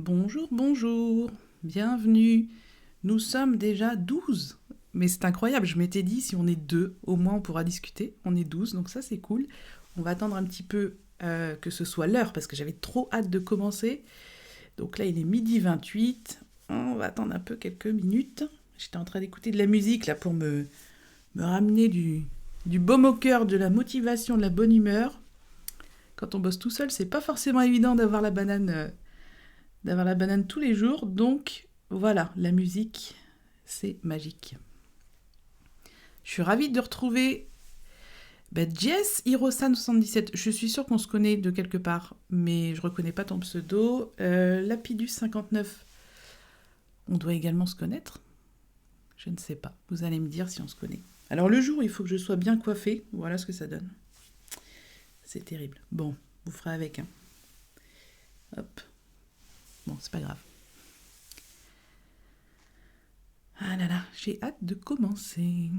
Bonjour, bonjour, bienvenue. Nous sommes déjà 12. Mais c'est incroyable, je m'étais dit si on est 2, au moins on pourra discuter. On est 12, donc ça c'est cool. On va attendre un petit peu que ce soit l'heure parce que j'avais trop hâte de commencer. Donc là il est midi 28. On va attendre un peu quelques minutes. J'étais en train d'écouter de la musique là pour me ramener du baume au cœur, de la motivation, de la bonne humeur. Quand on bosse tout seul, c'est pas forcément évident d'avoir la banane tous les jours. Donc voilà, la musique, c'est magique. Je suis ravie de retrouver Jess Hirosan77. Je suis sûre qu'on se connaît de quelque part, mais je reconnais pas ton pseudo. Lapidus59, on doit également se connaître. Je ne sais pas. Vous allez me dire si on se connaît. Alors le jour, il faut que je sois bien coiffée. Voilà ce que ça donne. C'est terrible. Bon, vous ferez avec. Hein. Hop. Bon, c'est pas grave. Ah là là, j'ai hâte de commencer.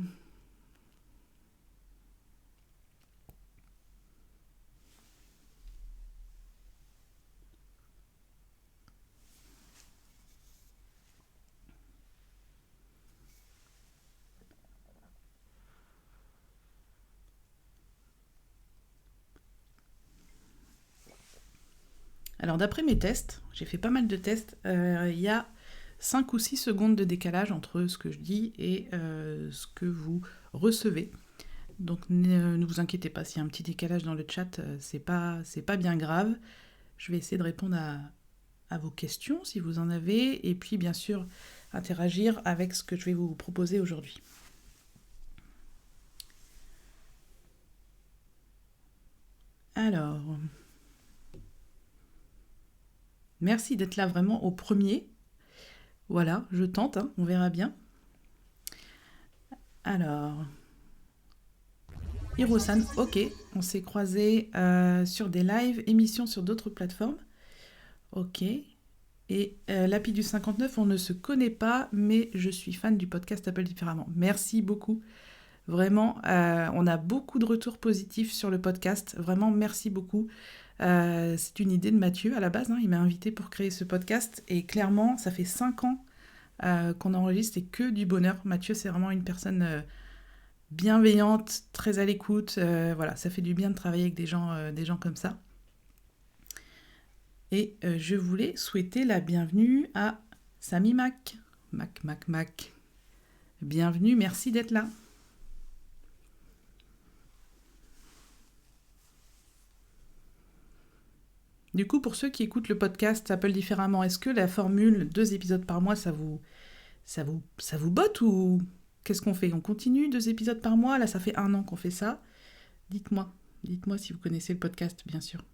Alors d'après mes tests, j'ai fait pas mal de tests, il y a 5 ou 6 secondes de décalage entre ce que je dis et ce que vous recevez. Donc ne vous inquiétez pas, s'il y a un petit décalage dans le chat, c'est pas bien grave. Je vais essayer de répondre à vos questions si vous en avez, et puis bien sûr interagir avec ce que je vais vous proposer aujourd'hui. Alors, merci d'être là vraiment au premier. Voilà, je tente, hein, on verra bien. Alors, Hirosan, ok, on s'est croisés sur des lives, émissions sur d'autres plateformes. Ok. Et Lapidus 59, on ne se connaît pas, mais je suis fan du podcast Apple Différemment. Merci beaucoup. Vraiment, on a beaucoup de retours positifs sur le podcast. Vraiment, merci beaucoup. C'est une idée de Mathieu à la base. Hein. Il m'a invité pour créer ce podcast. Et clairement, ça fait 5 ans qu'on enregistre et que du bonheur. Mathieu, c'est vraiment une personne bienveillante, très à l'écoute. Voilà, ça fait du bien de travailler avec des gens comme ça. Et je voulais souhaiter la bienvenue à Sami Mac. Mac. Bienvenue, merci d'être là. Du coup, pour ceux qui écoutent le podcast Apple Différemment, est-ce que la formule 2 épisodes par mois, ça vous botte ou qu'est-ce qu'on fait? On continue 2 épisodes par mois? Là, ça fait 1 an qu'on fait ça. Dites-moi si vous connaissez le podcast, bien sûr.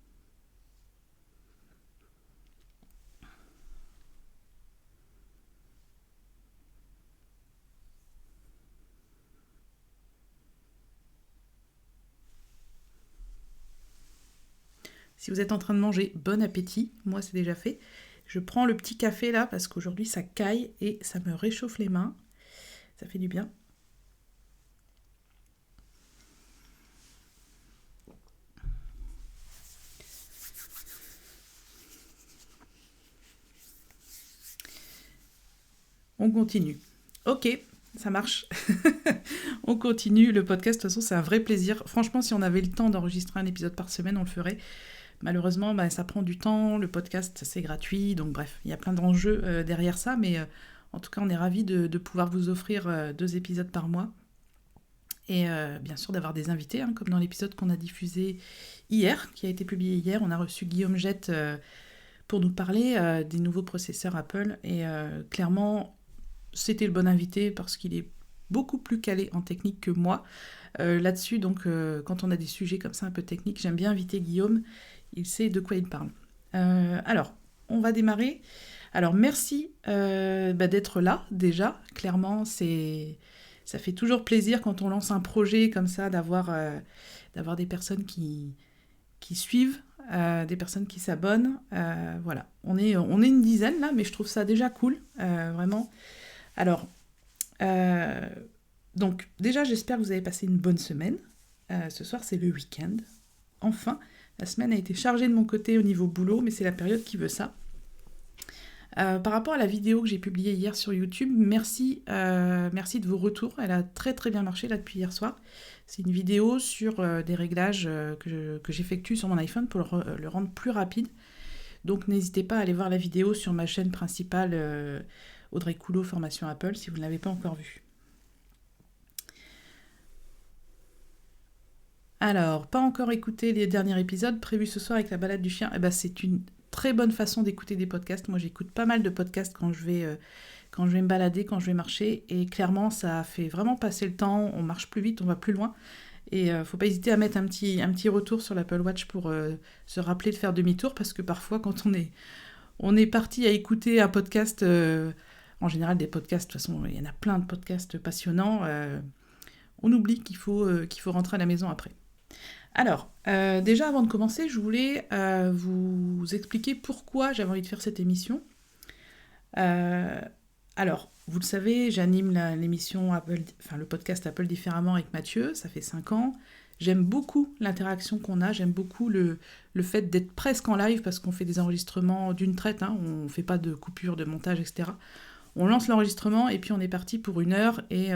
Si vous êtes en train de manger, bon appétit. Moi, c'est déjà fait. Je prends le petit café là parce qu'aujourd'hui, ça caille et ça me réchauffe les mains. Ça fait du bien. On continue. Ok, ça marche. On continue le podcast. De toute façon, c'est un vrai plaisir. Franchement, si on avait le temps d'enregistrer un épisode par semaine, on le ferait. Malheureusement, ça prend du temps. Le podcast, c'est gratuit. Donc bref, il y a plein d'enjeux derrière ça. Mais en tout cas, on est ravis de pouvoir vous offrir 2 épisodes par mois. Et bien sûr d'avoir des invités, hein, comme dans l'épisode qu'on a diffusé hier, qui a été publié hier. On a reçu Guillaume Jette pour nous parler des nouveaux processeurs Apple. Et clairement, c'était le bon invité parce qu'il est beaucoup plus calé en technique que moi là-dessus. Donc quand on a des sujets comme ça un peu techniques, j'aime bien inviter Guillaume. Il sait de quoi il parle. Alors, on va démarrer. Alors, merci d'être là déjà. Clairement, ça fait toujours plaisir quand on lance un projet comme ça d'avoir des personnes qui suivent, des personnes qui s'abonnent. Voilà, on est une dizaine là, mais je trouve ça déjà cool, vraiment. Alors, donc déjà, j'espère que vous avez passé une bonne semaine. Ce soir, c'est le week-end. Enfin, la semaine a été chargée de mon côté au niveau boulot, mais c'est la période qui veut ça. Par rapport à la vidéo que j'ai publiée hier sur YouTube, merci de vos retours. Elle a très très bien marché là depuis hier soir. C'est une vidéo sur des réglages que j'effectue sur mon iPhone pour le rendre plus rapide. Donc n'hésitez pas à aller voir la vidéo sur ma chaîne principale Audrey Coulot Formation Apple si vous ne l'avez pas encore vue. Alors, pas encore écouté les derniers épisodes prévus ce soir avec la balade du chien. Eh ben, c'est une très bonne façon d'écouter des podcasts. Moi, j'écoute pas mal de podcasts quand je vais me balader, quand je vais marcher. Et clairement, ça fait vraiment passer le temps. On marche plus vite, on va plus loin. Et faut pas hésiter à mettre un petit retour sur l'Apple Watch pour se rappeler de faire demi-tour. Parce que parfois, quand on est parti à écouter un podcast, en général des podcasts, de toute façon, il y en a plein de podcasts passionnants, on oublie qu'il faut rentrer à la maison après. Alors, déjà avant de commencer, je voulais vous expliquer pourquoi j'avais envie de faire cette émission. Alors, vous le savez, j'anime l'émission le podcast Apple Différemment avec Mathieu, ça fait 5 ans. J'aime beaucoup l'interaction qu'on a, j'aime beaucoup le fait d'être presque en live parce qu'on fait des enregistrements d'une traite, hein, on ne fait pas de coupure, de montage, etc. On lance l'enregistrement et puis on est parti pour 1 heure et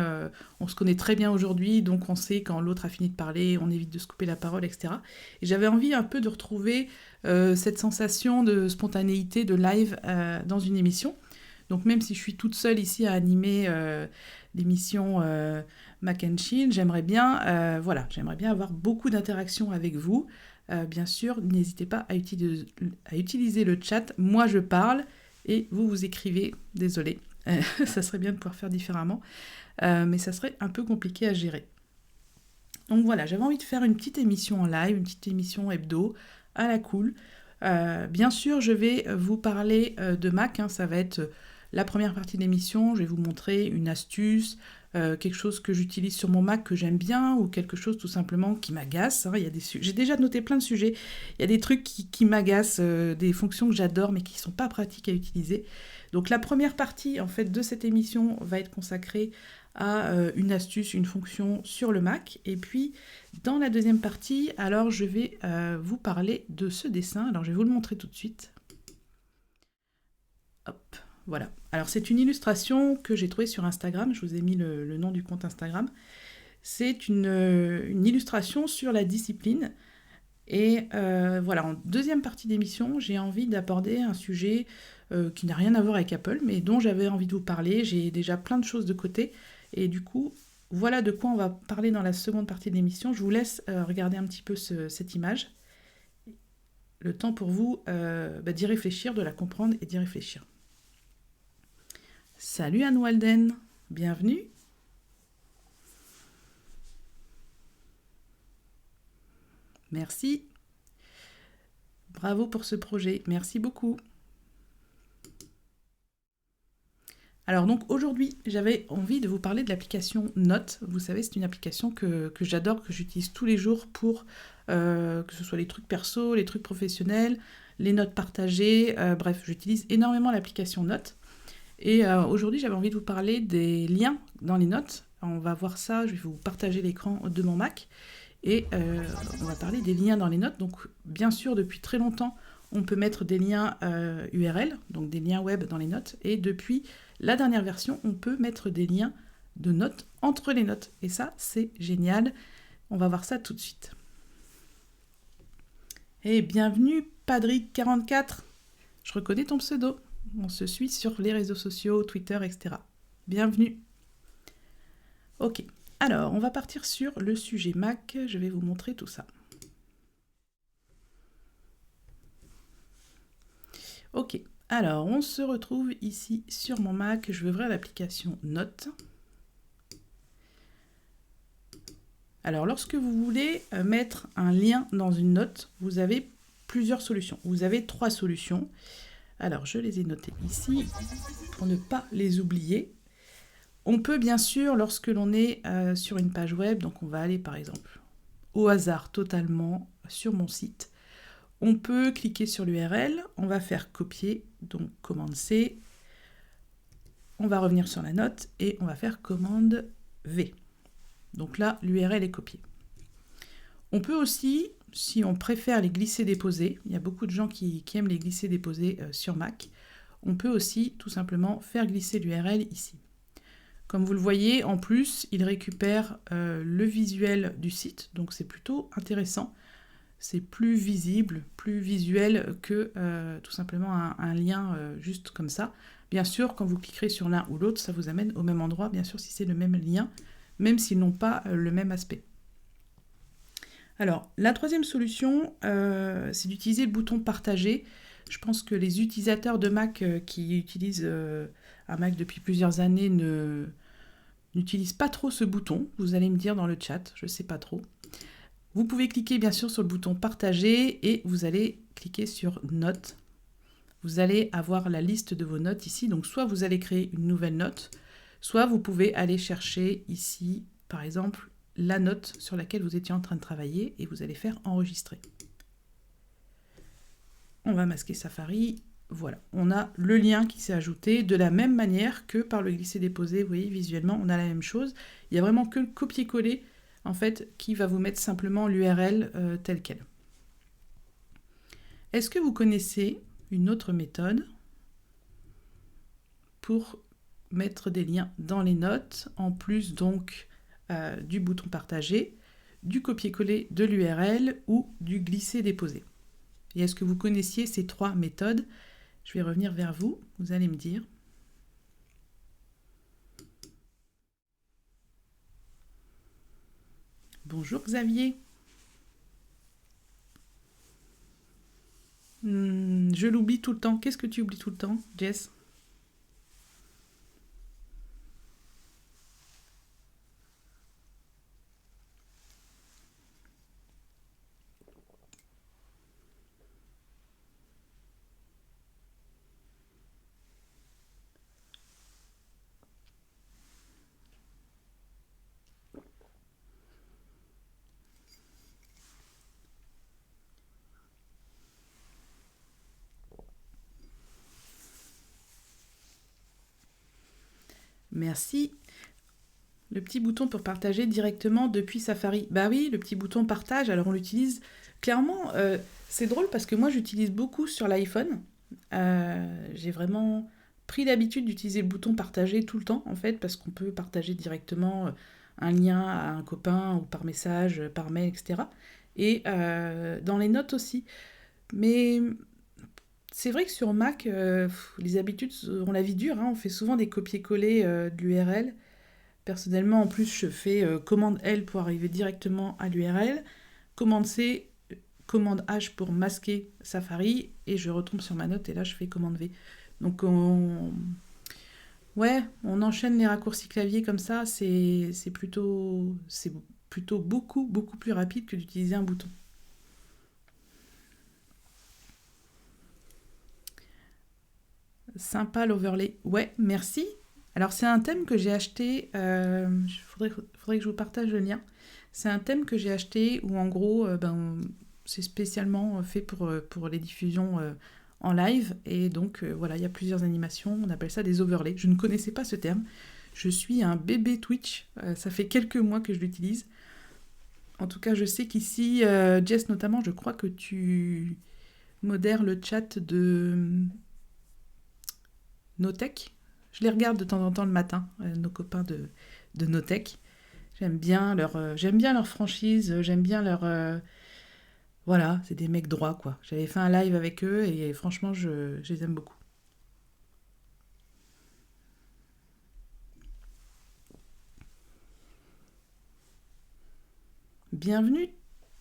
on se connaît très bien aujourd'hui, donc on sait quand l'autre a fini de parler, on évite de se couper la parole, etc. Et j'avais envie un peu de retrouver cette sensation de spontanéité, de live dans une émission. Donc même si je suis toute seule ici à animer l'émission Mac and Chill, j'aimerais bien avoir beaucoup d'interactions avec vous. Bien sûr, n'hésitez pas à utiliser le chat. Moi, je parle et vous écrivez. Désolée, ça serait bien de pouvoir faire différemment, mais ça serait un peu compliqué à gérer. Donc voilà, j'avais envie de faire une petite émission en live, une petite émission hebdo, à la cool. Bien sûr, je vais vous parler de Mac, hein, ça va être la première partie de l'émission. Je vais vous montrer une astuce, quelque chose que j'utilise sur mon Mac que j'aime bien, ou quelque chose tout simplement qui m'agace. Hein. J'ai déjà noté plein de sujets. Il y a des trucs qui m'agacent, des fonctions que j'adore mais qui ne sont pas pratiques à utiliser. Donc la première partie en fait de cette émission va être consacrée à une astuce, une fonction sur le Mac. Et puis dans la deuxième partie, alors je vais vous parler de ce dessin. Alors je vais vous le montrer tout de suite. Hop. Voilà. Alors c'est une illustration que j'ai trouvée sur Instagram, je vous ai mis le nom du compte Instagram. C'est une illustration sur la discipline. Et voilà, en deuxième partie d'émission, j'ai envie d'aborder un sujet qui n'a rien à voir avec Apple, mais dont j'avais envie de vous parler. J'ai déjà plein de choses de côté. Et du coup, voilà de quoi on va parler dans la seconde partie de l'émission. Je vous laisse regarder un petit peu cette image. Le temps pour vous d'y réfléchir, de la comprendre et d'y réfléchir. Salut Anne Walden, bienvenue. Merci. Bravo pour ce projet, merci beaucoup. Alors donc aujourd'hui, j'avais envie de vous parler de l'application Notes. Vous savez, c'est une application que j'adore, que j'utilise tous les jours pour que ce soit les trucs perso, les trucs professionnels, les notes partagées, bref, j'utilise énormément l'application Notes. Et aujourd'hui, j'avais envie de vous parler des liens dans les notes. On va voir ça, je vais vous partager l'écran de mon Mac. Et on va parler des liens dans les notes. Donc, bien sûr, depuis très longtemps, on peut mettre des liens URL, donc des liens web dans les notes. Et depuis la dernière version, on peut mettre des liens de notes entre les notes. Et ça, c'est génial. On va voir ça tout de suite. Et bienvenue, Padric44. Je reconnais ton pseudo. On se suit sur les réseaux sociaux, Twitter, etc. Bienvenue. Ok, alors on va partir sur le sujet Mac. Je vais vous montrer tout ça. Ok, alors on se retrouve ici sur mon Mac. Je vais ouvrir l'application Notes. Alors lorsque vous voulez mettre un lien dans une note, vous avez plusieurs solutions. Vous avez 3 solutions. Alors, je les ai notées ici pour ne pas les oublier. On peut bien sûr, lorsque l'on est sur une page web, donc on va aller par exemple au hasard totalement sur mon site, on peut cliquer sur l'URL, on va faire copier, donc commande C, on va revenir sur la note et on va faire commande V. Donc là, l'URL est copiée. On peut aussi, si on préfère les glisser-déposer, il y a beaucoup de gens qui aiment les glisser-déposer sur Mac, on peut aussi tout simplement faire glisser l'URL ici. Comme vous le voyez, en plus, il récupère le visuel du site, donc c'est plutôt intéressant. C'est plus visible, plus visuel que tout simplement un lien juste comme ça. Bien sûr, quand vous cliquerez sur l'un ou l'autre, ça vous amène au même endroit, bien sûr si c'est le même lien, même s'ils n'ont pas le même aspect. Alors, la troisième solution, c'est d'utiliser le bouton partager. Je pense que les utilisateurs de Mac qui utilisent un Mac depuis plusieurs années n'utilisent pas trop ce bouton. Vous allez me dire dans le chat, je ne sais pas trop. Vous pouvez cliquer bien sûr sur le bouton partager et vous allez cliquer sur notes. Vous allez avoir la liste de vos notes ici. Donc soit vous allez créer une nouvelle note, soit vous pouvez aller chercher ici, par exemple, la note sur laquelle vous étiez en train de travailler et vous allez faire enregistrer. On va masquer Safari. Voilà, on a le lien qui s'est ajouté de la même manière que par le glisser-déposer. Vous voyez, visuellement, on a la même chose. Il n'y a vraiment que le copier-coller en fait, qui va vous mettre simplement l'URL telle quelle. Est-ce que vous connaissez une autre méthode pour mettre des liens dans les notes, en plus donc du bouton partager, du copier-coller de l'URL ou du glisser-déposer? Et est-ce que vous connaissiez ces trois méthodes? Je vais revenir vers vous, vous allez me dire. Bonjour Xavier. Je l'oublie tout le temps. Qu'est-ce que tu oublies tout le temps, Jess? Merci. Le petit bouton pour partager directement depuis Safari. Bah oui, le petit bouton partage, alors on l'utilise clairement. C'est drôle parce que moi j'utilise beaucoup sur l'iPhone. J'ai vraiment pris l'habitude d'utiliser le bouton partager tout le temps en fait parce qu'on peut partager directement un lien à un copain ou par message, par mail, etc. Et dans les notes aussi. Mais c'est vrai que sur Mac, les habitudes ont la vie dure, hein. On fait souvent des copier-coller de l'URL. Personnellement, en plus, je fais commande L pour arriver directement à l'URL, commande C, commande H pour masquer Safari, et je retombe sur ma note, et là, je fais commande V. Donc, ouais, on enchaîne les raccourcis clavier comme ça, c'est plutôt beaucoup, beaucoup plus rapide que d'utiliser un bouton. Sympa l'overlay. Ouais, merci. Alors c'est un thème que j'ai acheté, faudrait que je vous partage le lien. C'est un thème que j'ai acheté où en gros, c'est spécialement fait pour les diffusions en live. Et donc voilà, il y a plusieurs animations, on appelle ça des overlays. Je ne connaissais pas ce terme. Je suis un bébé Twitch, ça fait quelques mois que je l'utilise. En tout cas, je sais qu'ici, Jess notamment, je crois que tu modères le chat de Notech. Je les regarde de temps en temps le matin, nos copains de Notech. J'aime bien leur franchise, j'aime bien leur... voilà, c'est des mecs droits, quoi. J'avais fait un live avec eux et franchement, je les aime beaucoup. Bienvenue,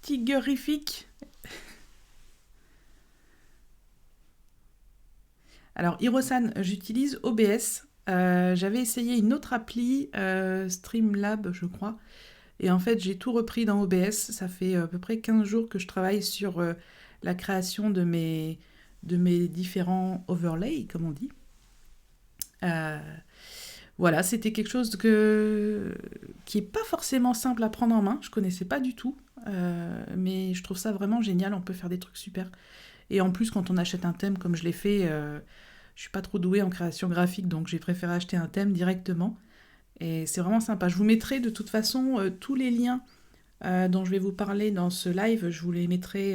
Tigerifique. Alors, Hirosan, j'utilise OBS. J'avais essayé une autre appli, Streamlab, je crois. Et en fait, j'ai tout repris dans OBS. Ça fait à peu près 15 jours que je travaille sur la création de mes différents overlays, comme on dit. Voilà, c'était quelque chose qui n'est pas forcément simple à prendre en main. Je ne connaissais pas du tout. Mais je trouve ça vraiment génial. On peut faire des trucs super. Et en plus, quand on achète un thème comme je l'ai fait, je suis pas trop douée en création graphique, donc j'ai préféré acheter un thème directement. Et c'est vraiment sympa. Je vous mettrai de toute façon tous les liens dont je vais vous parler dans ce live. Je vous les mettrai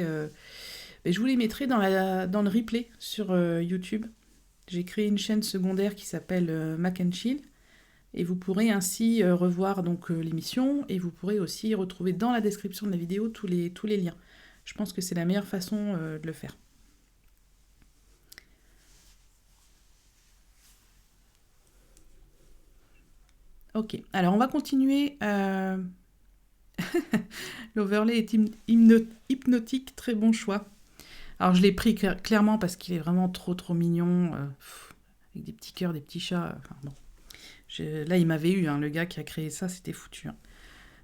dans le replay sur YouTube. J'ai créé une chaîne secondaire qui s'appelle Mac and Chill. Et vous pourrez ainsi revoir donc l'émission et vous pourrez aussi retrouver dans la description de la vidéo tous les liens. Je pense que c'est la meilleure façon de le faire. Ok, alors on va continuer. L'overlay est hypnotique, très bon choix. Alors je l'ai pris clairement parce qu'il est vraiment trop mignon, avec des petits cœurs, des petits chats. Enfin bon. Là, il m'avait eu, hein, le gars qui a créé ça, c'était foutu. Hein.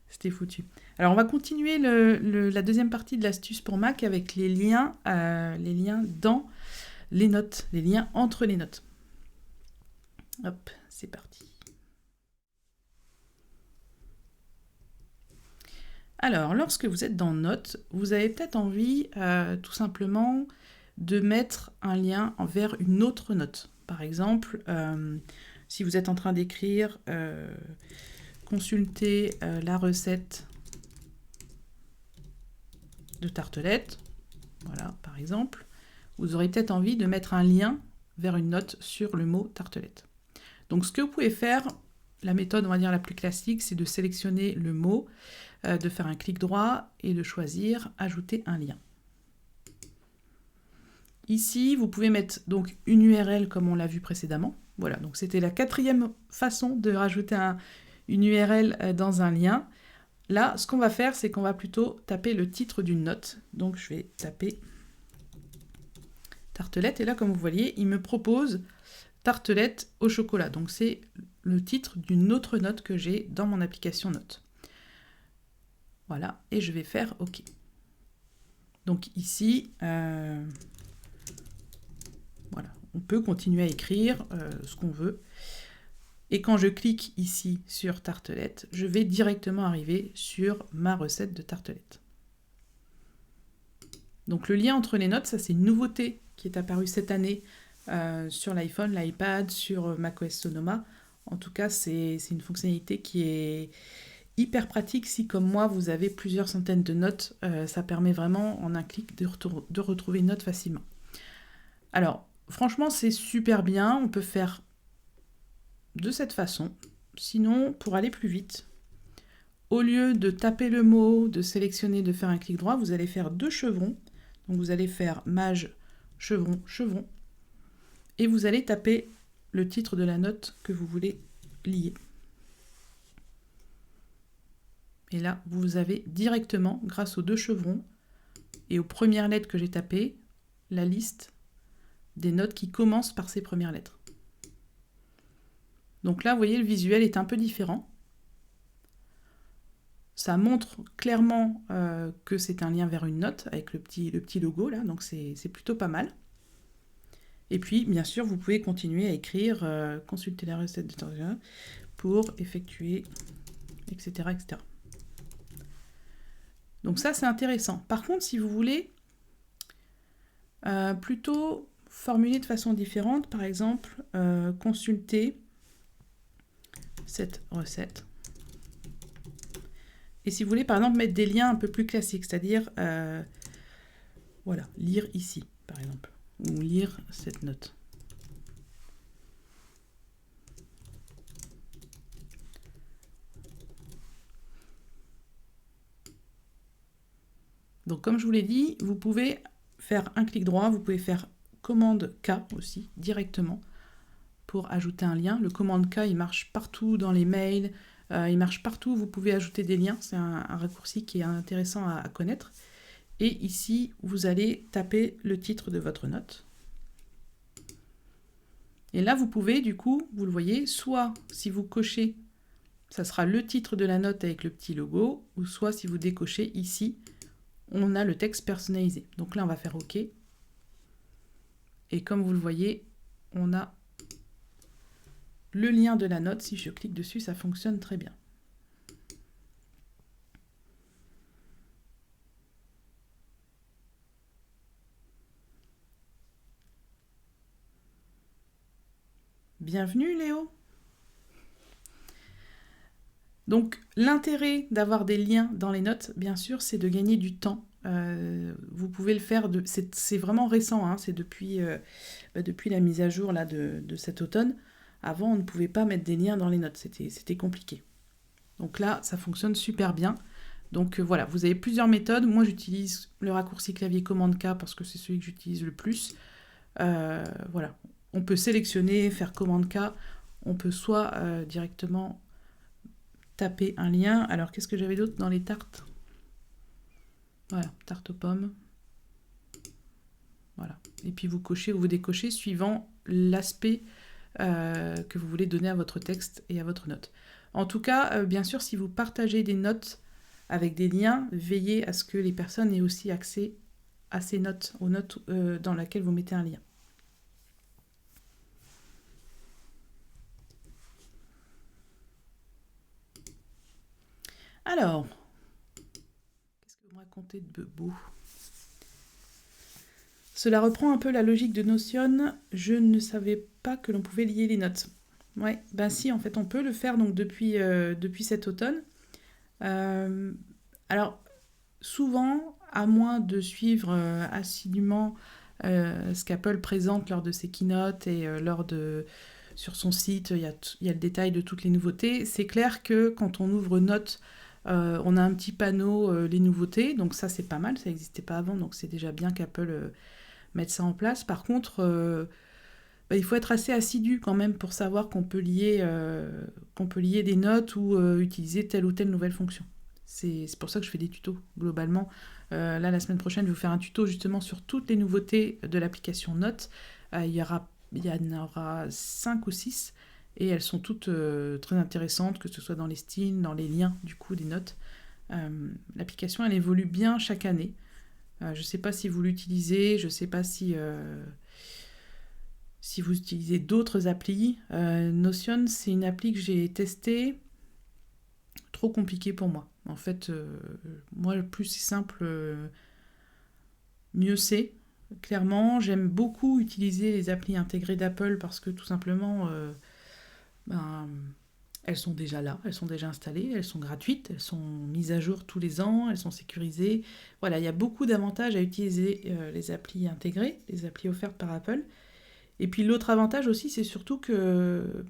C'était foutu. Alors, on va continuer la deuxième partie de l'astuce pour Mac avec les liens dans les notes, les liens entre les notes. Hop, c'est parti. Alors, lorsque vous êtes dans Notes, vous avez peut-être envie tout simplement de mettre un lien vers une autre note. Par exemple, si vous êtes en train d'écrire consulter la recette de tartelette, voilà, par exemple, vous aurez peut-être envie de mettre un lien vers une note sur le mot tartelette. Donc ce que vous pouvez faire, la méthode, on va dire la plus classique, c'est de sélectionner le mot, de faire un clic droit et de choisir ajouter un lien. Ici, vous pouvez mettre donc une URL comme on l'a vu précédemment. Voilà, donc c'était la 4e façon de rajouter une URL dans un lien. Là, ce qu'on va faire, c'est qu'on va plutôt taper le titre d'une note. Donc je vais taper tartelette, et là, comme vous voyez, il me propose tartelette au chocolat. Donc c'est le titre d'une autre note que j'ai dans mon application Notes. Voilà, et je vais faire OK. Donc ici, voilà, on peut continuer à écrire ce qu'on veut. Et quand je clique ici sur tartelette, je vais directement arriver sur ma recette de tartelette. Donc le lien entre les notes, ça c'est une nouveauté qui est apparue cette année sur l'iPhone, l'iPad, sur macOS Sonoma. En tout cas, c'est une fonctionnalité qui est hyper pratique si, comme moi, vous avez plusieurs centaines de notes. Ça permet vraiment, en un clic, de retrouver une note facilement. Alors, franchement, c'est super bien. On peut faire de cette façon. Sinon, pour aller plus vite, au lieu de taper le mot, de sélectionner, de faire un clic droit, vous allez faire 2 chevrons. Donc vous allez faire maj, chevron, chevron. Et vous allez taper le titre de la note que vous voulez lier. Et là, vous avez directement, grâce aux 2 chevrons et aux premières lettres que j'ai tapées, la liste des notes qui commencent par ces premières lettres. Donc là, vous voyez, le visuel est un peu différent. Ça montre clairement que c'est un lien vers une note avec le petit logo là, donc c'est plutôt pas mal. Et puis, bien sûr, vous pouvez continuer à écrire consulter la recette de tartelette pour effectuer, etc., etc. Donc ça, c'est intéressant. Par contre, si vous voulez plutôt formuler de façon différente, par exemple, consulter cette recette. Et si vous voulez, par exemple, mettre des liens un peu plus classiques, c'est-à-dire, voilà, lire ici, par exemple, ou lire cette note. Donc, comme je vous l'ai dit, vous pouvez faire un clic droit, vous pouvez faire commande K aussi, directement, pour ajouter un lien. Le commande K, il marche partout dans les mails, il marche partout, vous pouvez ajouter des liens, c'est un raccourci qui est intéressant à connaître. Et ici, vous allez taper le titre de votre note. Et là, vous pouvez, du coup, vous le voyez, soit si vous cochez, ça sera le titre de la note avec le petit logo, ou soit si vous décochez, ici, on a le texte personnalisé. Donc là, on va faire OK. Et comme vous le voyez, on a le lien de la note. Si je clique dessus, ça fonctionne très bien. Bienvenue Léo. Donc l'intérêt d'avoir des liens dans les notes, bien sûr, c'est de gagner du temps vous pouvez le faire, c'est vraiment récent, hein, c'est depuis la mise à jour là, de cet automne. Avant, on ne pouvait pas mettre des liens dans les notes, c'était compliqué. Donc là, ça fonctionne super bien. Donc voilà, vous avez plusieurs méthodes. Moi, j'utilise le raccourci clavier commande K parce que c'est celui que j'utilise le plus. Voilà, on peut sélectionner, faire commande K. On peut soit directement taper un lien. Alors, qu'est-ce que j'avais d'autre dans les tartes? Voilà, tarte aux pommes. Voilà. Et puis vous cochez ou vous décochez suivant l'aspect que vous voulez donner à votre texte et à votre note. En tout cas, bien sûr, si vous partagez des notes avec des liens, veillez à ce que les personnes aient aussi accès à ces notes, aux notes dans lesquelles vous mettez un lien. Alors, qu'est-ce que vous me racontez de beau? Cela reprend un peu la logique de Notion. Je ne savais pas que l'on pouvait lier les notes. Ouais, ben si, en fait, on peut le faire donc depuis cet automne. Alors, souvent, à moins de suivre assidûment ce qu'Apple présente lors de ses keynotes et sur son site, il y a le détail de toutes les nouveautés. C'est clair que quand on ouvre Notes, on a un petit panneau les nouveautés, donc ça c'est pas mal, ça n'existait pas avant, donc c'est déjà bien qu'Apple mette ça en place. Par contre, il faut être assez assidu quand même pour savoir qu'on peut lier des notes ou utiliser telle ou telle nouvelle fonction. C'est pour ça que je fais des tutos, globalement. Là, la semaine prochaine, je vais vous faire un tuto justement sur toutes les nouveautés de l'application Notes. Il y en aura 5 ou 6, et elles sont toutes très intéressantes, que ce soit dans les styles, dans les liens du coup des notes. L'application, elle évolue bien chaque année. Je ne sais pas si vous l'utilisez, je ne sais pas si vous utilisez d'autres applis. Notion, c'est une appli que j'ai testée, trop compliqué pour moi. En fait, moi, le plus simple, mieux c'est. Clairement, j'aime beaucoup utiliser les applis intégrées d'Apple parce que tout simplement, elles sont déjà là, elles sont déjà installées, elles sont gratuites, elles sont mises à jour tous les ans, elles sont sécurisées. Voilà, il y a beaucoup d'avantages à utiliser les applis intégrées, les applis offertes par Apple. Et puis l'autre avantage aussi, c'est surtout que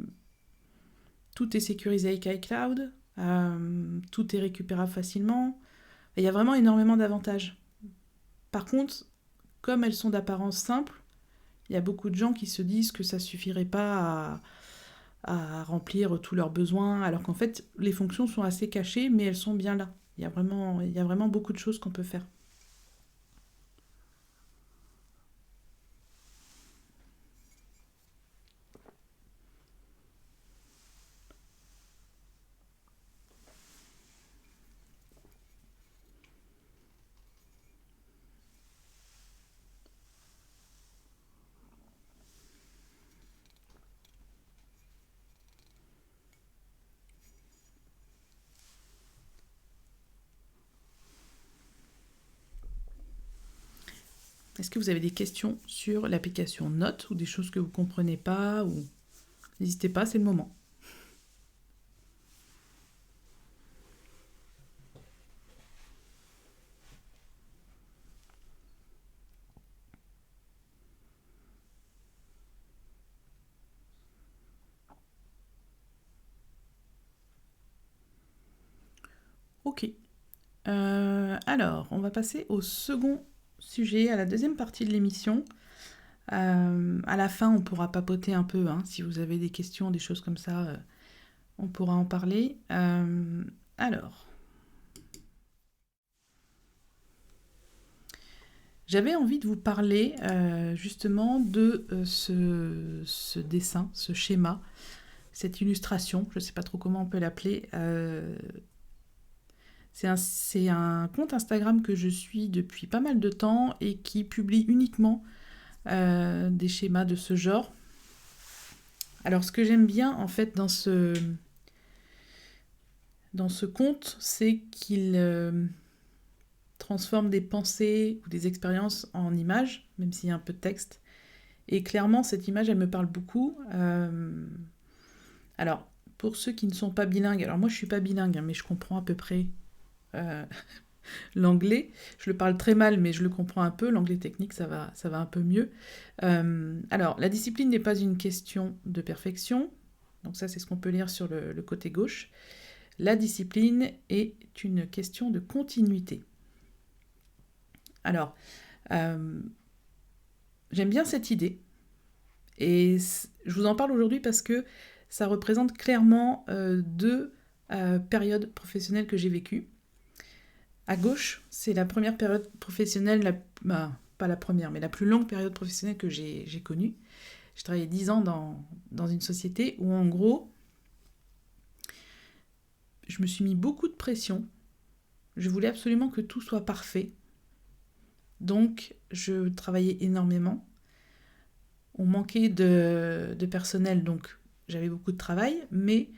tout est sécurisé avec iCloud, tout est récupérable facilement. Il y a vraiment énormément d'avantages. Par contre, comme elles sont d'apparence simple, il y a beaucoup de gens qui se disent que ça suffirait pas à remplir tous leurs besoins, alors qu'en fait, les fonctions sont assez cachées, mais elles sont bien là. Il y a vraiment beaucoup de choses qu'on peut faire. Est-ce que vous avez des questions sur l'application Notes ou des choses que vous ne comprenez pas ou... N'hésitez pas, c'est le moment. Ok. Alors, on va passer au second sujet, à la deuxième partie de l'émission. À la fin, on pourra papoter un peu, hein, si vous avez des questions, des choses comme ça, on pourra en parler. Alors, j'avais envie de vous parler justement de ce dessin, ce schéma, cette illustration, je ne sais pas trop comment on peut l'appeler. C'est un compte Instagram que je suis depuis pas mal de temps et qui publie uniquement des schémas de ce genre. Alors ce que j'aime bien en fait dans ce compte, c'est qu'il transforme des pensées ou des expériences en images, même s'il y a un peu de texte. Et clairement, cette image, elle me parle beaucoup. Alors, pour ceux qui ne sont pas bilingues, alors moi je suis pas bilingue, hein, mais je comprends à peu près l'anglais. Je le parle très mal, mais je le comprends un peu. L'anglais technique, ça va un peu mieux. Alors, la discipline n'est pas une question de perfection. Donc ça, c'est ce qu'on peut lire sur le côté gauche. La discipline est une question de continuité. Alors, j'aime bien cette idée. Et je vous en parle aujourd'hui parce que ça représente clairement deux périodes professionnelles que j'ai vécues. À gauche, c'est la première période professionnelle, pas la première, mais la plus longue période professionnelle que j'ai connue. J'ai travaillé 10 ans dans une société où, en gros, je me suis mis beaucoup de pression. Je voulais absolument que tout soit parfait. Donc, je travaillais énormément. On manquait de personnel, donc j'avais beaucoup de travail, mais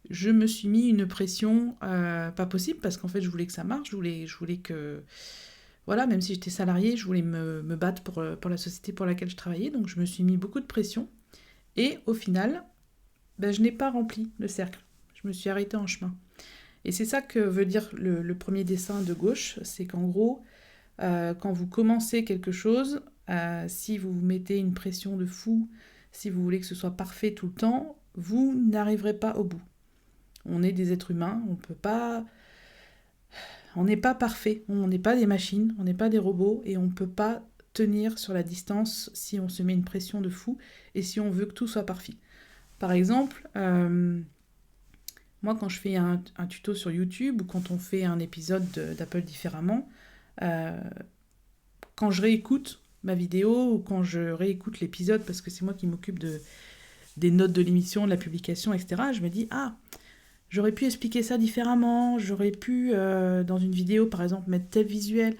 je me suis mis une pression pas possible parce qu'en fait, je voulais que ça marche. Je voulais que... Voilà, même si j'étais salariée, je voulais me battre pour la société pour laquelle je travaillais. Donc, je me suis mis beaucoup de pression. Et au final, je n'ai pas rempli le cercle. Je me suis arrêtée en chemin. Et c'est ça que veut dire le premier dessin de gauche. C'est qu'en gros, quand vous commencez quelque chose, si vous vous mettez une pression de fou, si vous voulez que ce soit parfait tout le temps, vous n'arriverez pas au bout. On est des êtres humains, on n'est pas parfait, on n'est pas des machines, on n'est pas des robots et on ne peut pas tenir sur la distance si on se met une pression de fou et si on veut que tout soit parfait. Par exemple, moi quand je fais un tuto sur YouTube ou quand on fait un épisode d'Apple différemment, quand je réécoute ma vidéo ou quand je réécoute l'épisode, parce que c'est moi qui m'occupe des notes de l'émission, de la publication, etc., je me dis, j'aurais pu expliquer ça différemment, j'aurais pu, dans une vidéo, par exemple, mettre tel visuel.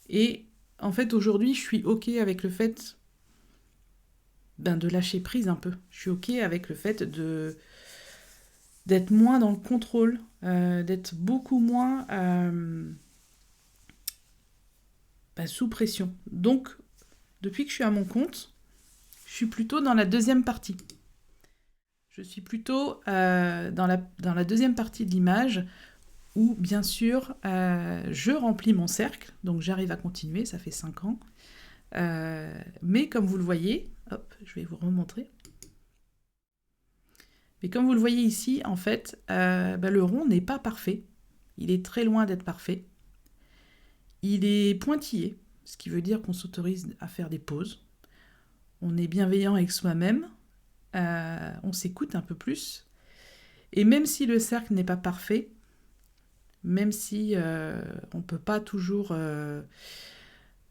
Et en fait, aujourd'hui, je suis OK avec le fait de lâcher prise un peu. Je suis OK avec le fait d'être moins dans le contrôle, d'être beaucoup moins sous pression. Donc, depuis que je suis à mon compte, je suis plutôt dans la deuxième partie. Je suis plutôt dans la deuxième partie de l'image où, bien sûr, je remplis mon cercle. Donc, j'arrive à continuer, ça fait 5 ans. Mais comme vous le voyez, hop, je vais vous remontrer. Mais comme vous le voyez ici, en fait, le rond n'est pas parfait. Il est très loin d'être parfait. Il est pointillé, ce qui veut dire qu'on s'autorise à faire des pauses. On est bienveillant avec soi-même. On s'écoute un peu plus. Et même si le cercle n'est pas parfait, même si on ne peut pas toujours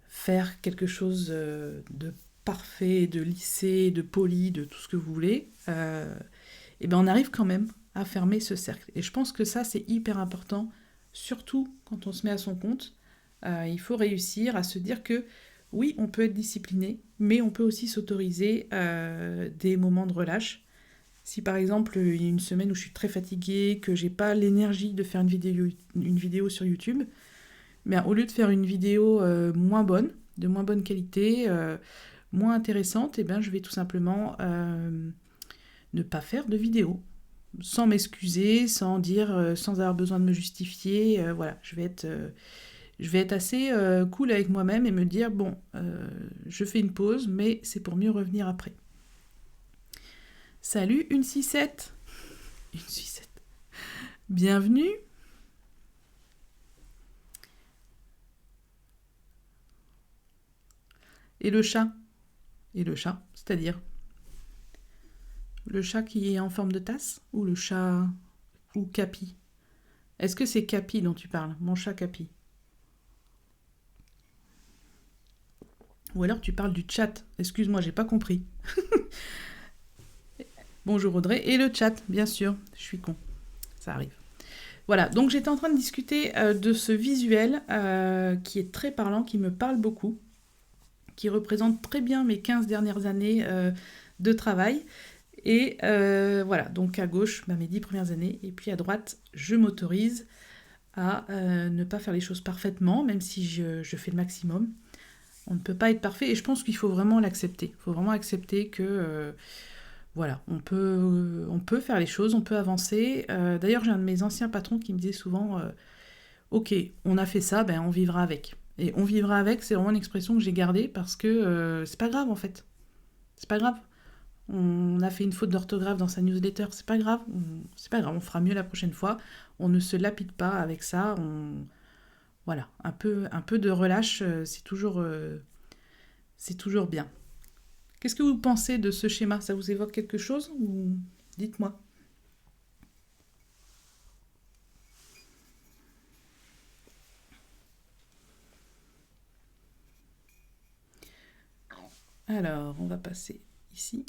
faire quelque chose de parfait, de lissé, de poli, de tout ce que vous voulez, on arrive quand même à fermer ce cercle. Et je pense que ça, c'est hyper important, surtout quand on se met à son compte. Il faut réussir à se dire que oui, on peut être discipliné, mais on peut aussi s'autoriser des moments de relâche. Si par exemple, il y a une semaine où je suis très fatiguée, que j'ai pas l'énergie de faire une vidéo sur YouTube, au lieu de faire une vidéo moins bonne, de moins bonne qualité, moins intéressante, je vais tout simplement ne pas faire de vidéo. Sans m'excuser, sans avoir besoin de me justifier. Voilà, je vais être assez cool avec moi-même et me dire, je fais une pause, mais c'est pour mieux revenir après. Salut, une 6-7. Une 6-7. Bienvenue. Et le chat. Et le chat, c'est-à-dire le chat qui est en forme de tasse ou le chat ou Capi? Est-ce que c'est Capi dont tu parles? Mon chat Capi. Ou alors tu parles du chat. Excuse-moi, j'ai pas compris. Bonjour Audrey. Et le chat, bien sûr. Je suis con. Ça arrive. Voilà, donc j'étais en train de discuter de ce visuel qui est très parlant, qui me parle beaucoup, qui représente très bien mes 15 dernières années de travail. Et voilà, donc à gauche, mes 10 premières années. Et puis à droite, je m'autorise à ne pas faire les choses parfaitement, même si je fais le maximum. On ne peut pas être parfait et je pense qu'il faut vraiment l'accepter. Il faut vraiment accepter que voilà, on peut faire les choses, on peut avancer. D'ailleurs, j'ai un de mes anciens patrons qui me disait souvent ok, on a fait ça, ben on vivra avec. Et on vivra avec, c'est vraiment une expression que j'ai gardée parce que c'est pas grave en fait. C'est pas grave. On a fait une faute d'orthographe dans sa newsletter, c'est pas grave. C'est pas grave, on fera mieux la prochaine fois. On ne se lapide pas avec ça. Voilà, un peu de relâche, c'est toujours bien. Qu'est-ce que vous pensez de ce schéma? Ça vous évoque quelque chose ou dites-moi. Alors, on va passer ici.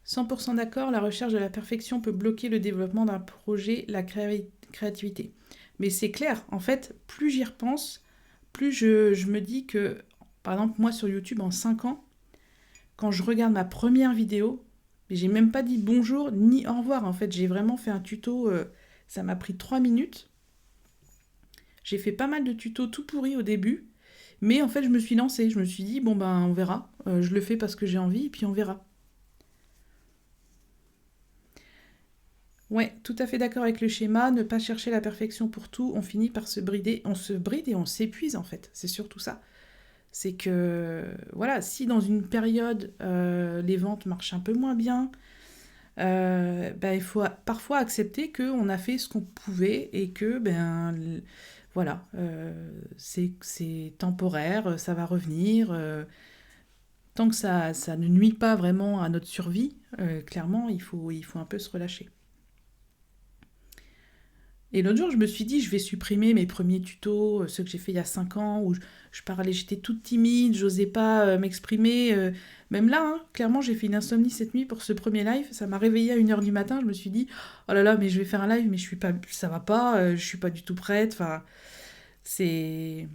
100% d'accord, la recherche de la perfection peut bloquer le développement d'un projet, la créativité. Mais c'est clair, en fait, plus j'y repense, plus je me dis que, par exemple, moi sur YouTube, en 5 ans, quand je regarde ma première vidéo, j'ai même pas dit bonjour ni au revoir. En fait, j'ai vraiment fait un tuto, ça m'a pris 3 minutes. J'ai fait pas mal de tutos tout pourris au début, mais en fait, je me suis lancée. Je me suis dit, bon ben, on verra. Je le fais parce que j'ai envie, et puis on verra. Ouais, tout à fait d'accord avec le schéma. Ne pas chercher la perfection pour tout, on finit par se brider. On se bride et on s'épuise en fait. C'est surtout ça. C'est que, voilà, si dans une période, les ventes marchent un peu moins bien, ben, il faut parfois accepter qu'on a fait ce qu'on pouvait et que, ben, voilà, c'est temporaire, ça va revenir. Tant que ça ne nuit pas vraiment à notre survie, clairement, il faut un peu se relâcher. Et l'autre jour, je me suis dit, je vais supprimer mes premiers tutos, ceux que j'ai fait il y a 5 ans, où je parlais, j'étais toute timide, j'osais pas m'exprimer. Même là, hein, clairement, j'ai fait une insomnie cette nuit pour ce premier live. Ça m'a réveillée à 1 h du matin. Je me suis dit, oh là là, mais je vais faire un live, mais je suis pas, ça va pas, je suis pas du tout prête. Enfin, c'est.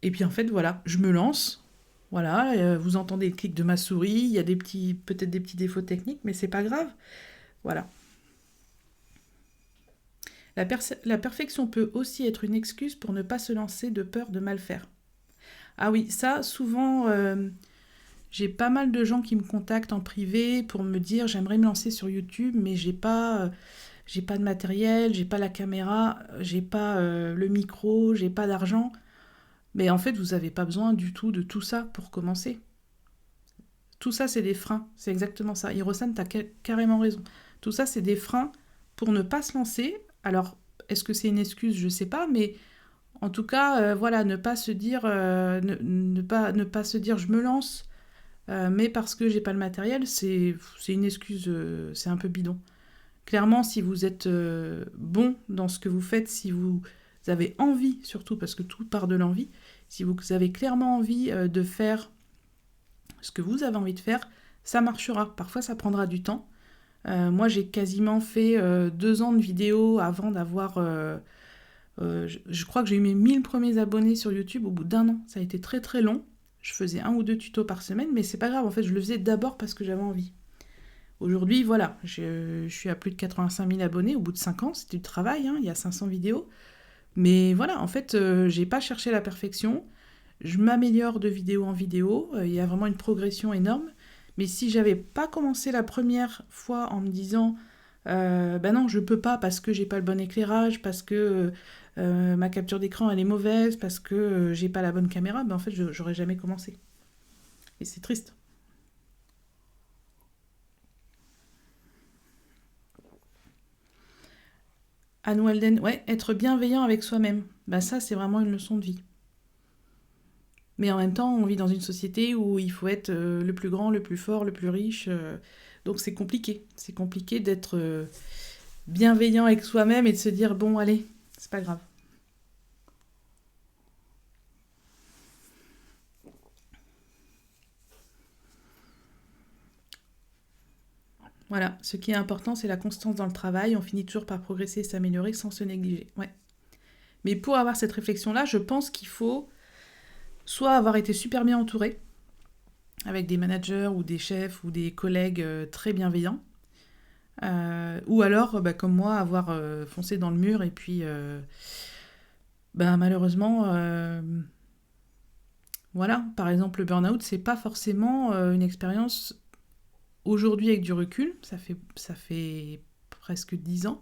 Et puis en fait, voilà, je me lance. Voilà, vous entendez le clic de ma souris, il y a peut-être des petits défauts techniques, mais c'est pas grave. Voilà. La perfection peut aussi être une excuse pour ne pas se lancer de peur de mal faire. Ah oui, ça, souvent, j'ai pas mal de gens qui me contactent en privé pour me dire j'aimerais me lancer sur YouTube, mais j'ai pas de matériel, j'ai pas la caméra, j'ai pas le micro, j'ai pas d'argent. Mais en fait, vous n'avez pas besoin du tout de tout ça pour commencer. Tout ça, c'est des freins. C'est exactement ça. Hirosan, t'as carrément raison. Tout ça, c'est des freins pour ne pas se lancer. Alors, est-ce que c'est une excuse? Je sais pas, mais en tout cas, voilà, ne pas se dire, ne pas se dire je me lance, mais parce que j'ai pas le matériel, c'est une excuse, c'est un peu bidon. Clairement, si vous êtes bon dans ce que vous faites, si vous avez envie, surtout parce que tout part de l'envie, si vous avez clairement envie de faire ce que vous avez envie de faire, ça marchera. Parfois, ça prendra du temps. Moi, j'ai quasiment fait 2 ans de vidéos avant d'avoir... je crois que j'ai eu mes 1000 premiers abonnés sur YouTube au bout d'1 an. Ça a été très très long. Je faisais 1 ou 2 tutos par semaine, mais c'est pas grave. En fait, je le faisais d'abord parce que j'avais envie. Aujourd'hui, voilà, je suis à plus de 85 000 abonnés au bout de 5 ans. C'était du travail, hein, il y a 500 vidéos. Mais voilà, en fait, j'ai pas cherché la perfection. Je m'améliore de vidéo en vidéo. Il y a vraiment une progression énorme. Mais si j'avais pas commencé la première fois en me disant ben non, je peux pas parce que j'ai pas le bon éclairage, parce que ma capture d'écran elle est mauvaise, parce que j'ai pas la bonne caméra, ben en fait j'aurais jamais commencé. Et c'est triste. Anne Walden, ouais, être bienveillant avec soi-même. Ben ça c'est vraiment une leçon de vie. Mais en même temps, on vit dans une société où il faut être le plus grand, le plus fort, le plus riche. Donc c'est compliqué. C'est compliqué d'être bienveillant avec soi-même et de se dire bon allez, c'est pas grave. Voilà, ce qui est important, c'est la constance dans le travail. On finit toujours par progresser et s'améliorer sans se négliger. Ouais. Mais pour avoir cette réflexion-là, je pense qu'il faut soit avoir été super bien entouré, avec des managers ou des chefs ou des collègues très bienveillants, ou alors, bah, comme moi, avoir foncé dans le mur et puis, bah, malheureusement, voilà, par exemple, le burn-out, c'est pas forcément une expérience aujourd'hui avec du recul, ça fait presque 10 ans.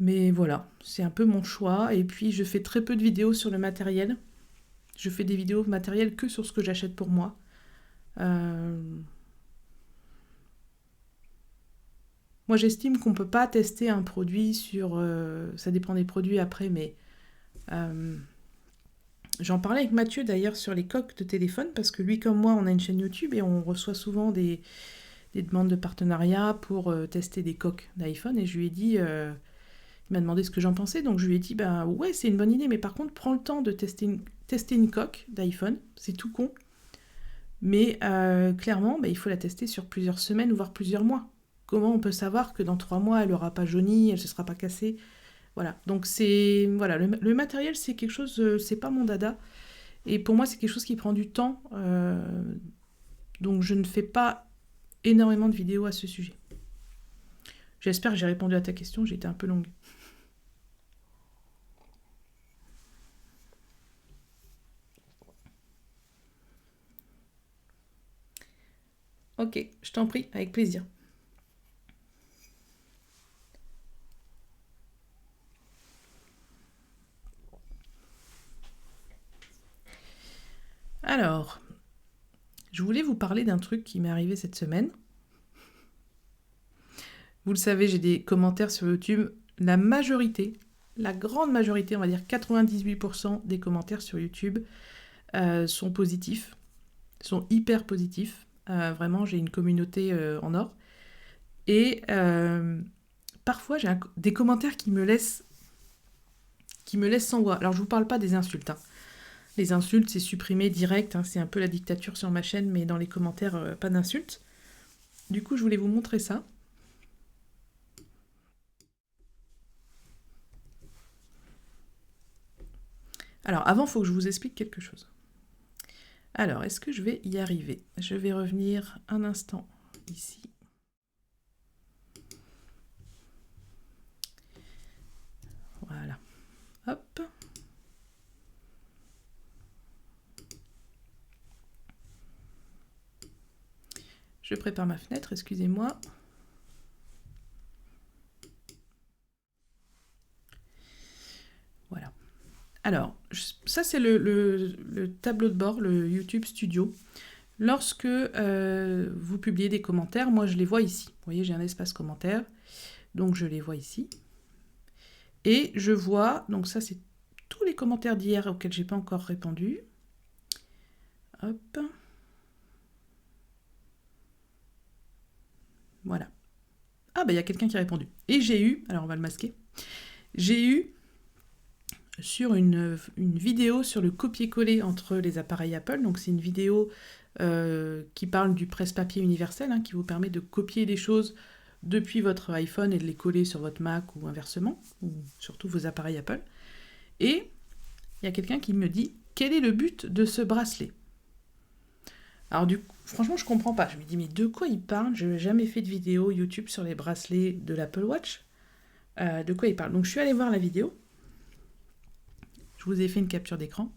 Mais voilà, c'est un peu mon choix. Et puis, je fais très peu de vidéos sur le matériel. Je fais des vidéos matériel que sur ce que j'achète pour moi. Euh, Moi, j'estime qu'on ne peut pas tester un produit sur... ça dépend des produits après, mais... euh, J'en parlais avec Mathieu d'ailleurs sur les coques de téléphone, parce que lui comme moi, on a une chaîne YouTube et on reçoit souvent des demandes de partenariat pour tester des coques d'iPhone. Et je lui ai dit... il m'a demandé ce que j'en pensais, donc je lui ai dit, ben ouais, c'est une bonne idée, mais par contre, prends le temps de tester une coque d'iPhone, c'est tout con. Mais clairement, il faut la tester sur plusieurs semaines, voire plusieurs mois. Comment on peut savoir que dans 3 mois, elle n'aura pas jauni, elle ne se sera pas cassée? Voilà, donc c'est... Voilà, le matériel, c'est quelque chose, c'est pas mon dada. Et pour moi, c'est quelque chose qui prend du temps. Donc je ne fais pas énormément de vidéos à ce sujet. J'espère que j'ai répondu à ta question, j'ai été un peu longue. Ok, je t'en prie, avec plaisir. Alors, je voulais vous parler d'un truc qui m'est arrivé cette semaine. Vous le savez, j'ai des commentaires sur YouTube. La majorité, la grande majorité, on va dire 98% des commentaires sur YouTube sont positifs, sont hyper positifs. Vraiment, j'ai une communauté en or. Et parfois, j'ai des commentaires qui me laissent sans voix. Alors, je vous parle pas des insultes. Hein. Les insultes, c'est supprimé direct. Hein. C'est un peu la dictature sur ma chaîne, mais dans les commentaires, pas d'insultes. Du coup, je voulais vous montrer ça. Alors, avant, il faut que je vous explique quelque chose. Alors, est-ce que je vais y arriver? Je vais revenir un instant ici. Voilà. Hop. Je prépare ma fenêtre, excusez-moi. Voilà. Alors, ça c'est le tableau de bord, le YouTube Studio. Lorsque vous publiez des commentaires, moi je les vois ici. Vous voyez, j'ai un espace commentaire, donc je les vois ici. Et je vois, donc ça c'est tous les commentaires d'hier auxquels j'ai pas encore répondu. Hop. Voilà. Ah, il y a quelqu'un qui a répondu. Et j'ai eu, alors on va le masquer, j'ai eu sur une vidéo sur le copier-coller entre les appareils Apple. Donc c'est une vidéo qui parle du presse-papier universel, hein, qui vous permet de copier des choses depuis votre iPhone et de les coller sur votre Mac ou inversement, ou surtout vos appareils Apple. Et il y a quelqu'un qui me dit, quel est le but de ce bracelet? Alors du coup, franchement, je comprends pas. Je me dis, mais de quoi il parle? Je n'ai jamais fait de vidéo YouTube sur les bracelets de l'Apple Watch. De quoi il parle? Donc je suis allée voir la vidéo. Je vous ai fait une capture d'écran.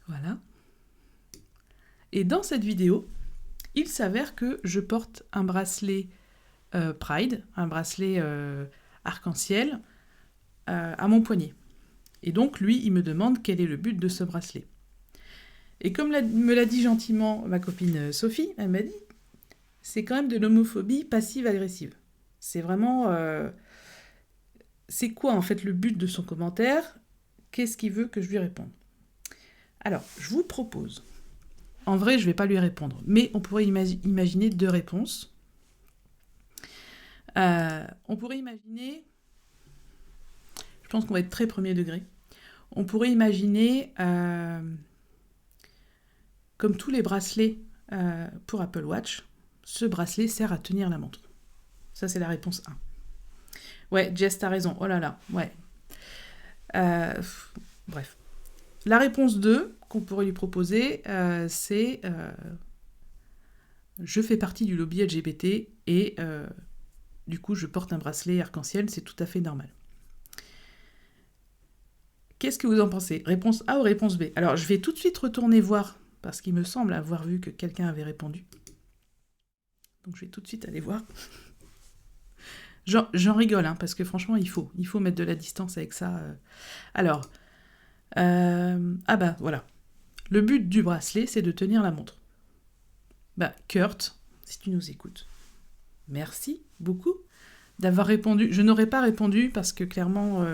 Voilà. Et dans cette vidéo, il s'avère que je porte un bracelet Pride, un bracelet arc-en-ciel à mon poignet. Et donc, lui, il me demande quel est le but de ce bracelet. Et comme me l'a dit gentiment ma copine Sophie, elle m'a dit, c'est quand même de l'homophobie passive-agressive. C'est vraiment... c'est quoi en fait le but de son commentaire? Qu'est-ce qu'il veut que je lui réponde? Alors, je vous propose... En vrai, je ne vais pas lui répondre, mais on pourrait imaginer 2 réponses. On pourrait imaginer... Je pense qu'on va être très premier degré. On pourrait imaginer, comme tous les bracelets pour Apple Watch, ce bracelet sert à tenir la montre. Ça, c'est la réponse 1. Ouais, Jess, t'as raison. Oh là là, ouais. Bref. La réponse 2 qu'on pourrait lui proposer, c'est je fais partie du lobby LGBT et du coup, je porte un bracelet arc-en-ciel, c'est tout à fait normal. Qu'est-ce que vous en pensez? Réponse A ou réponse B? Alors, je vais tout de suite retourner voir, parce qu'il me semble avoir vu que quelqu'un avait répondu. Donc, je vais tout de suite aller voir. J'en rigole, hein, parce que franchement, il faut mettre de la distance avec ça. Alors, ah bah voilà. Le but du bracelet, c'est de tenir la montre. Bah, Kurt, si tu nous écoutes, merci beaucoup d'avoir répondu. Je n'aurais pas répondu parce que clairement,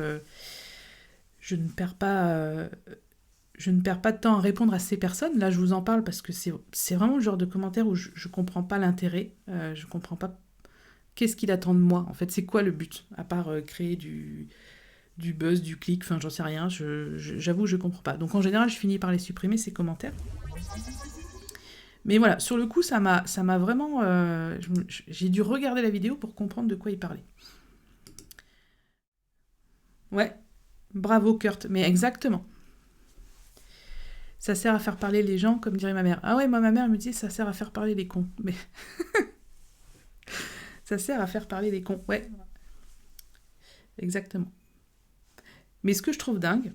je ne perds pas de temps à répondre à ces personnes. Là, je vous en parle parce que c'est vraiment le genre de commentaire où je ne comprends pas l'intérêt. Je ne comprends pas qu'est-ce qu'il attend de moi. En fait, c'est quoi le but? À part créer du buzz, du clic, enfin, j'en sais rien. J'avoue, je ne comprends pas. Donc, en général, je finis par les supprimer, ces commentaires. Mais voilà, sur le coup, ça m'a vraiment... j'ai dû regarder la vidéo pour comprendre de quoi il parlait. Ouais, bravo Kurt, mais exactement. Ça sert à faire parler les gens, comme dirait ma mère. Ah ouais, moi, ma mère me dit, ça sert à faire parler les cons. Mais ça sert à faire parler les cons, ouais, exactement. Mais ce que je trouve dingue,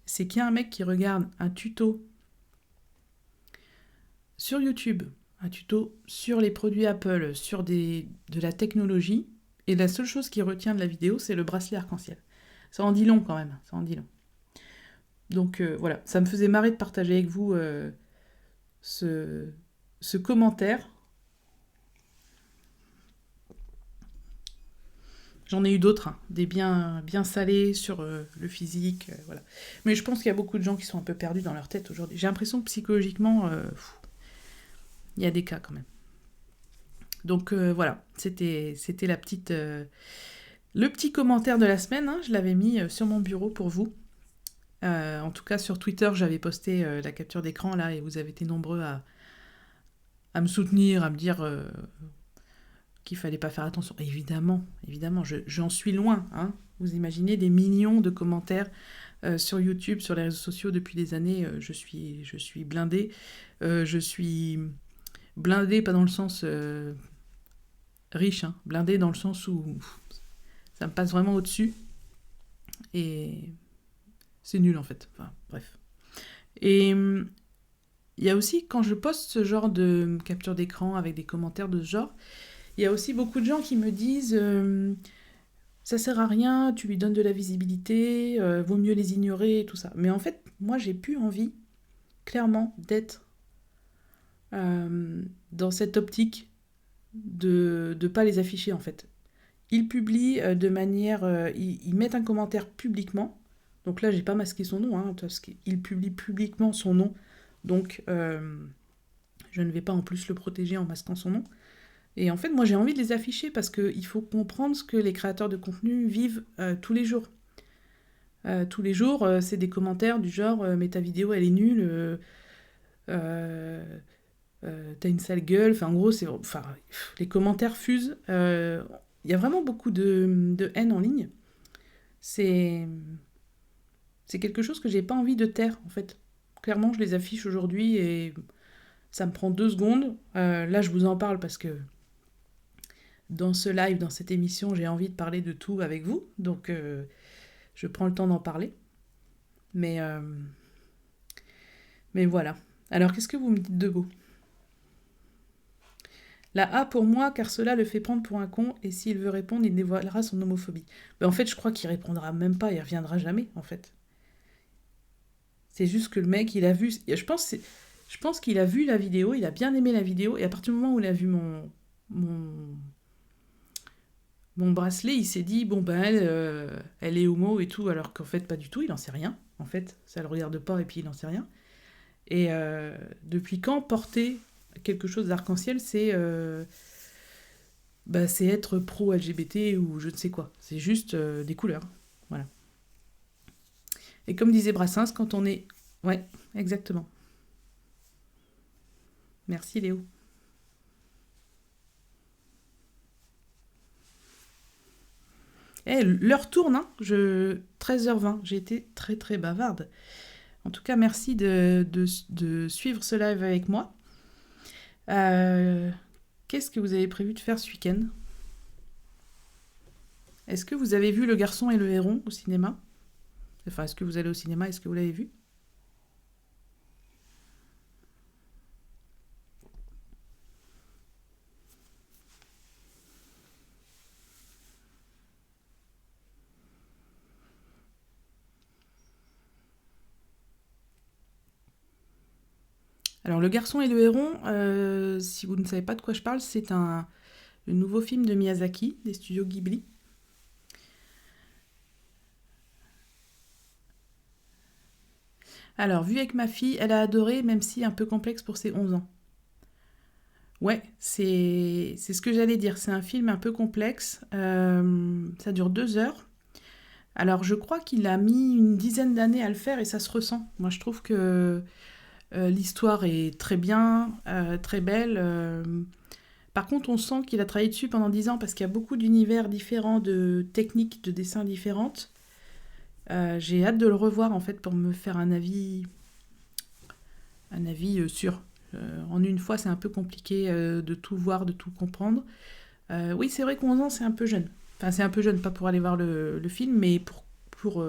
c'est qu'il y a un mec qui regarde un tuto sur YouTube, un tuto sur les produits Apple, sur de la technologie, et la seule chose qui retient de la vidéo, c'est le bracelet arc-en-ciel. Ça en dit long quand même, ça en dit long. Donc voilà, ça me faisait marrer de partager avec vous ce commentaire. J'en ai eu d'autres, hein, des bien salés sur le physique, voilà. Mais je pense qu'il y a beaucoup de gens qui sont un peu perdus dans leur tête aujourd'hui. J'ai l'impression que psychologiquement, il y a des cas quand même. Donc voilà, c'était la petite, le petit commentaire de la semaine. Hein, je l'avais mis sur mon bureau pour vous. En tout cas, sur Twitter, j'avais posté la capture d'écran là, et vous avez été nombreux à me soutenir, à me dire qu'il fallait pas faire attention. Évidemment, j'en suis loin. Hein. Vous imaginez des millions de commentaires sur YouTube, sur les réseaux sociaux depuis des années. Je suis blindée. Je suis blindée, pas dans le sens riche, hein, blindée dans le sens où ça me passe vraiment au-dessus. Et c'est nul en fait. Enfin, bref. Et il y a aussi, quand je poste ce genre de capture d'écran avec des commentaires de ce genre, il y a aussi beaucoup de gens qui me disent ça sert à rien, tu lui donnes de la visibilité, vaut mieux les ignorer et tout ça. Mais en fait, moi, j'ai plus envie, clairement, d'être dans cette optique de ne pas les afficher, en fait. Ils publient de manière... ils mettent un commentaire publiquement. Donc là, j'ai pas masqué son nom, hein, parce qu'il publie publiquement son nom. Donc, je ne vais pas en plus le protéger en masquant son nom. Et en fait, moi, j'ai envie de les afficher parce qu'il faut comprendre ce que les créateurs de contenu vivent tous les jours. Tous les jours, c'est des commentaires du genre mais ta vidéo, elle est nulle, t'as une sale gueule. Enfin, en gros, les commentaires fusent. Il y a vraiment beaucoup de haine en ligne. C'est quelque chose que j'ai pas envie de taire, en fait. Clairement, je les affiche aujourd'hui et ça me prend 2 secondes. Là, je vous en parle parce que dans ce live, dans cette émission, j'ai envie de parler de tout avec vous. Donc, je prends le temps d'en parler. Mais voilà. Alors, qu'est-ce que vous me dites de beau? La A pour moi, car cela le fait prendre pour un con, et s'il veut répondre, il dévoilera son homophobie. Ben, en fait, je crois qu'il répondra même pas, il reviendra jamais, en fait. C'est juste que le mec, il a vu... Je pense qu'il a vu la vidéo, il a bien aimé la vidéo, et à partir du moment où il a vu mon bracelet, il s'est dit, bon ben elle est homo et tout, alors qu'en fait pas du tout, il en sait rien. En fait, ça le regarde pas et puis il en sait rien. Et depuis quand porter quelque chose d'arc-en-ciel, c'est être pro-LGBT ou je ne sais quoi. C'est juste des couleurs. Voilà. Et comme disait Brassens, quand on est... Ouais, exactement. Merci Léo. L'heure tourne, hein. 13h20, j'ai été très très bavarde. En tout cas, merci de suivre ce live avec moi. Qu'est-ce que vous avez prévu de faire ce week-end? Est-ce que vous avez vu Le Garçon et le Héron au cinéma? Enfin, est-ce que vous allez au cinéma? Est-ce que vous l'avez vu? Alors, Le Garçon et le Héron, si vous ne savez pas de quoi je parle, c'est le nouveau film de Miyazaki, des studios Ghibli. Alors, vu avec ma fille, elle a adoré, même si un peu complexe pour ses 11 ans. Ouais, c'est ce que j'allais dire. C'est un film un peu complexe. Ça dure 2 heures. Alors, je crois qu'il a mis une dizaine d'années à le faire et ça se ressent. Moi, je trouve que l'histoire est très bien, très belle. Par contre, on sent qu'il a travaillé dessus pendant 10 ans parce qu'il y a beaucoup d'univers différents, de techniques de dessin différentes. J'ai hâte de le revoir en fait pour me faire un avis sûr. En une fois, c'est un peu compliqué de tout voir, de tout comprendre. Oui, c'est vrai qu'11 ans, c'est un peu jeune. Enfin, c'est un peu jeune, pas pour aller voir le film, mais pour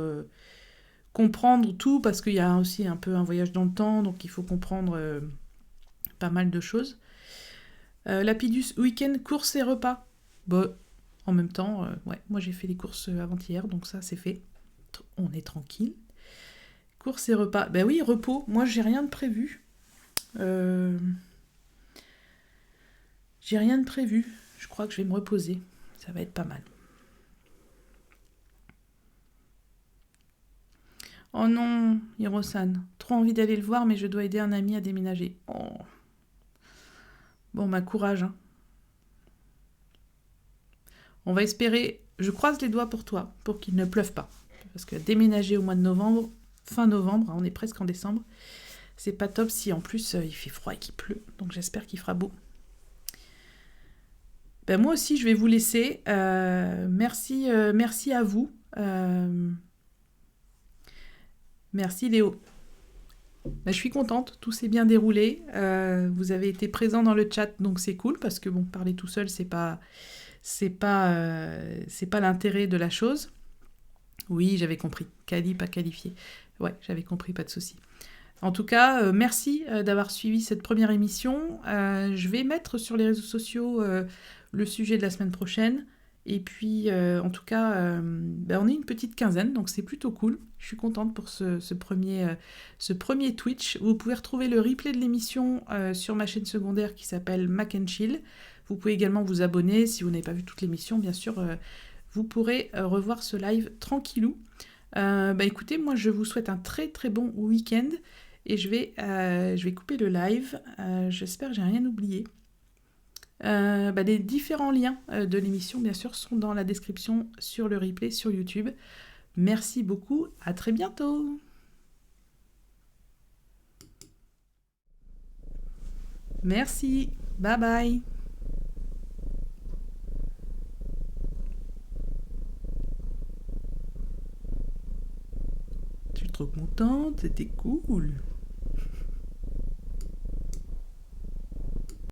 comprendre tout, parce qu'il y a aussi un peu un voyage dans le temps, donc il faut comprendre pas mal de choses. Lapidus, week-end, courses et repas. Bah, en même temps, ouais, moi j'ai fait les courses avant-hier, donc ça c'est fait. On est tranquille. Courses et repas. Ben oui, repos. Moi j'ai rien de prévu. Euh, J'ai rien de prévu. Je crois que je vais me reposer. Ça va être pas mal. Oh non, Hirosan. Trop envie d'aller le voir, mais je dois aider un ami à déménager. Oh. Bon, bah courage. Hein. On va espérer. Je croise les doigts pour toi, pour qu'il ne pleuve pas. Parce que déménager au mois de novembre, fin novembre, hein, on est presque en décembre, c'est pas top si en plus il fait froid et qu'il pleut. Donc j'espère qu'il fera beau. Ben moi aussi, je vais vous laisser. Merci à vous. Merci Léo. Ben, je suis contente, tout s'est bien déroulé. Vous avez été présent dans le chat, donc c'est cool parce que bon, parler tout seul, c'est pas l'intérêt de la chose. Oui, j'avais compris. Quali, pas qualifié. Ouais, j'avais compris, pas de souci. En tout cas, merci d'avoir suivi cette première émission. Je vais mettre sur les réseaux sociaux le sujet de la semaine prochaine. Et puis, en tout cas, on est une petite quinzaine, donc c'est plutôt cool. Je suis contente pour ce premier Twitch. Vous pouvez retrouver le replay de l'émission sur ma chaîne secondaire qui s'appelle Mac and Chill. Vous pouvez également vous abonner si vous n'avez pas vu toute l'émission, bien sûr. Vous pourrez revoir ce live tranquillou. Écoutez, moi je vous souhaite un très très bon week-end et je vais couper le live. J'espère que j'ai rien oublié. Les différents liens de l'émission, bien sûr, sont dans la description sur le replay sur YouTube. Merci beaucoup, à très bientôt. Merci, bye bye. Je suis trop contente, c'était cool.